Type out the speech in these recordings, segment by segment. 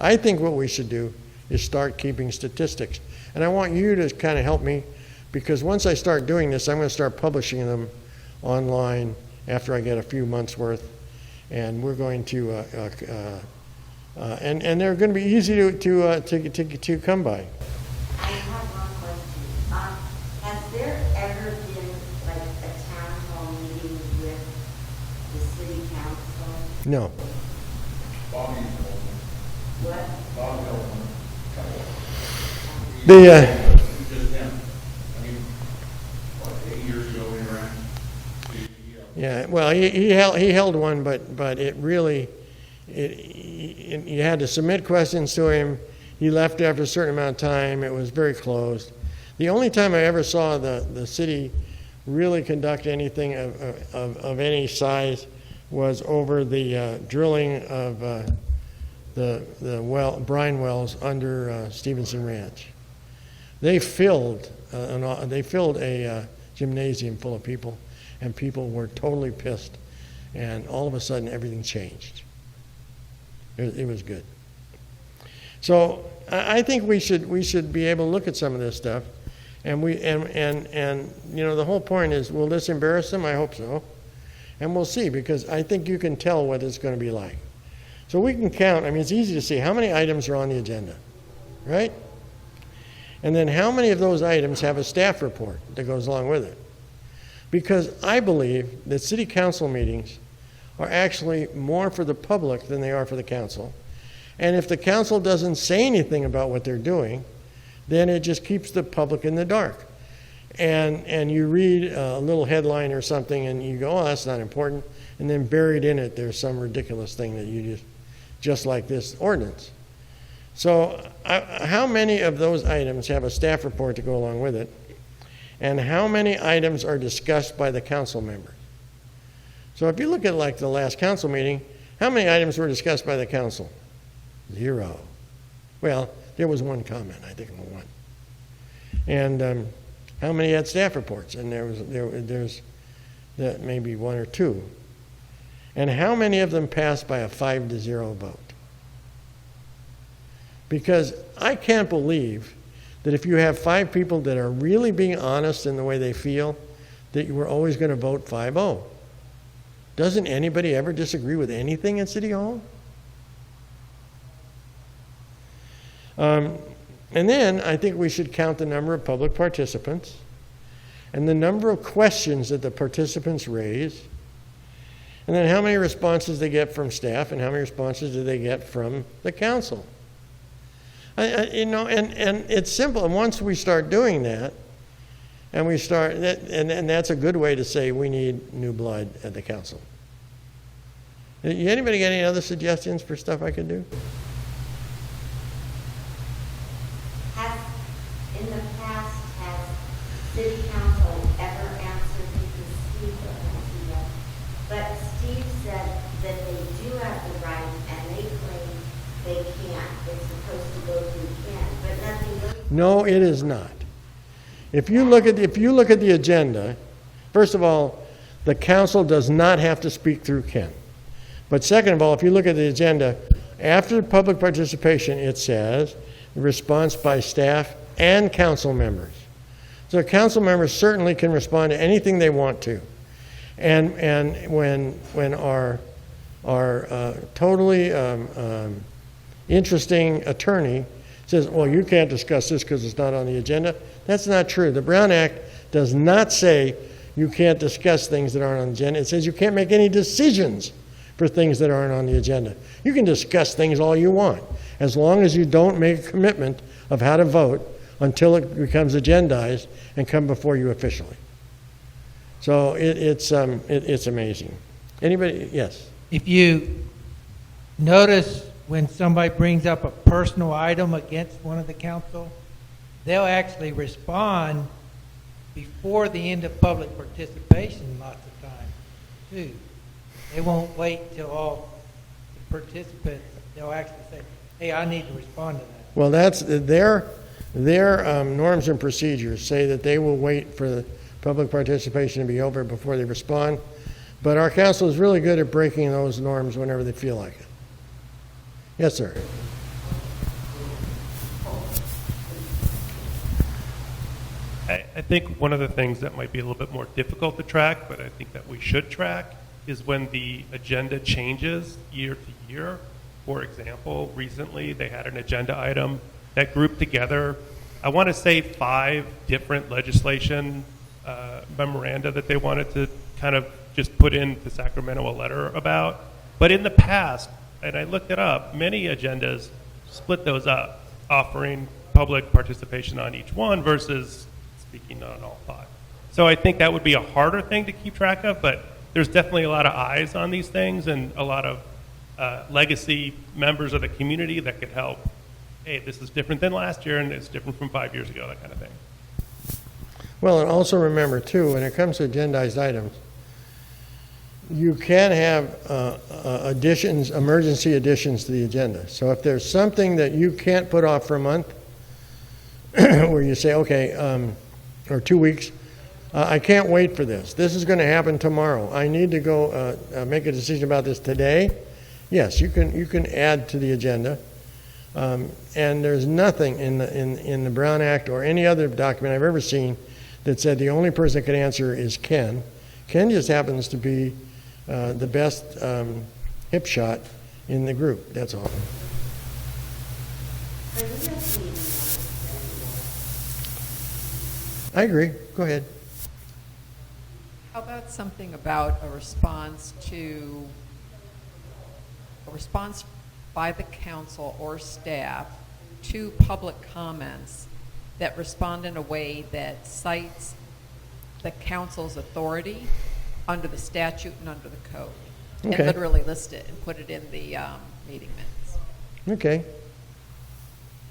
I think what we should do is start keeping statistics. And I want you to kind of help me, because once I start doing this, I'm going to start publishing them online after I get a few months worth. And we're going to, and they're going to be easy to come by. I have one question. Has there ever been like a town hall meeting with the city council? No. What? Just him. I mean, what, 8 years ago we ran? Yeah, well, he held one, but it really, you had to submit questions to him. He left after a certain amount of time. It was very closed. The only time I ever saw the city really conduct anything of any size was over the drilling of the brine wells under Stevenson Ranch. They filled a gymnasium full of people, and people were totally pissed, and all of a sudden everything changed. It was good. So I think we should be able to look at some of this stuff, and you know, the whole point is, will this embarrass them? I hope so, and we'll see, because I think you can tell what it's going to be like. So we can count. I mean, it's easy to see how many items are on the agenda, right? And then how many of those items have a staff report that goes along with it? Because I believe that city council meetings are actually more for the public than they are for the council. And if the council doesn't say anything about what they're doing, then it just keeps the public in the dark. And you read a little headline or something and you go, oh, that's not important. And then buried in it, there's some ridiculous thing that you just like this ordinance. So how many of those items have a staff report to go along with it? And how many items are discussed by the council members? So if you look at like the last council meeting, how many items were discussed by the council? 0. Well, there was one comment, I think, one. And how many had staff reports? And there's maybe 1 or 2. And how many of them passed by a 5-0 vote? Because I can't believe that if you have 5 people that are really being honest in the way they feel, that you were always going to vote 5-0. Doesn't anybody ever disagree with anything in City Hall? And then I think we should count the number of public participants and the number of questions that the participants raise, and then how many responses they get from staff and how many responses do they get from the council. You know, and it's simple. And once we start doing that, and we start, and that's a good way to say we need new blood at the council. Anybody got any other suggestions for stuff I could do? In the past, has city council ever answered, because Steve wasn't here, but Steve said that they do have the right and they claim they can't. It's supposed to go through Ken, but nothing goes. No, it is not. If you look at the agenda, first of all, the council does not have to speak through Ken. But second of all, if you look at the agenda, after public participation, it says response by staff and council members. So council members certainly can respond to anything they want to. And when our totally interesting attorney says, well, you can't discuss this because it's not on the agenda, that's not true. The Brown Act does not say you can't discuss things that aren't on the agenda. It says you can't make any decisions for things that aren't on the agenda. You can discuss things all you want, as long as you don't make a commitment of how to vote until it becomes agendized and come before you officially. So it's amazing. Anybody? Yes. If you notice when somebody brings up a personal item against one of the council, they'll actually respond before the end of public participation lots of times, too. They won't wait till all the participants, they'll actually say, hey, I need to respond to that. Well, that's their norms and procedures say that they will wait for the public participation to be over before they respond. But our council is really good at breaking those norms whenever they feel like it. Yes, sir. I think one of the things that might be a little bit more difficult to track, but I think that we should track, is when the agenda changes year to year. For example, recently they had an agenda item that grouped together, I want to say 5 different legislation memoranda that they wanted to kind of just put into Sacramento a letter about. But in the past, and I looked it up, many agendas split those up, offering public participation on each one versus speaking on all 5. So I think that would be a harder thing to keep track of, but there's definitely a lot of eyes on these things and a lot of legacy members of the community that could help. Hey, this is different than last year and it's different from 5 years ago, that kind of thing. Well, and also remember too, when it comes to agendized items, you can have additions, emergency additions to the agenda. So if there's something that you can't put off for a month, where you say, okay, or 2 weeks, I can't wait for this. This is going to happen tomorrow. I need to go make a decision about this today. Yes, you can add to the agenda. And there's nothing in the Brown Act or any other document I've ever seen that said the only person that can answer is Ken. Ken just happens to be the best hip shot in the group, that's all. But we don't need anymore. I agree. Go ahead. How about something about a response by the council or staff to public comments that respond in a way that cites the council's authority under the statute and under the code? Okay. And literally list it and put it in the meeting minutes. Okay.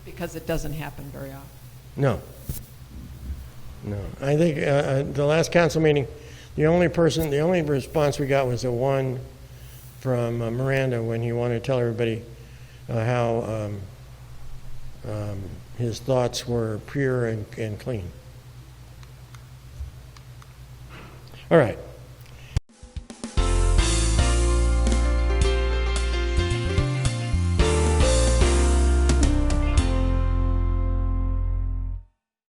Because it doesn't happen very often. No. I think the last council meeting, the only response we got was the one from Miranda when he wanted to tell everybody how his thoughts were pure and clean. All right.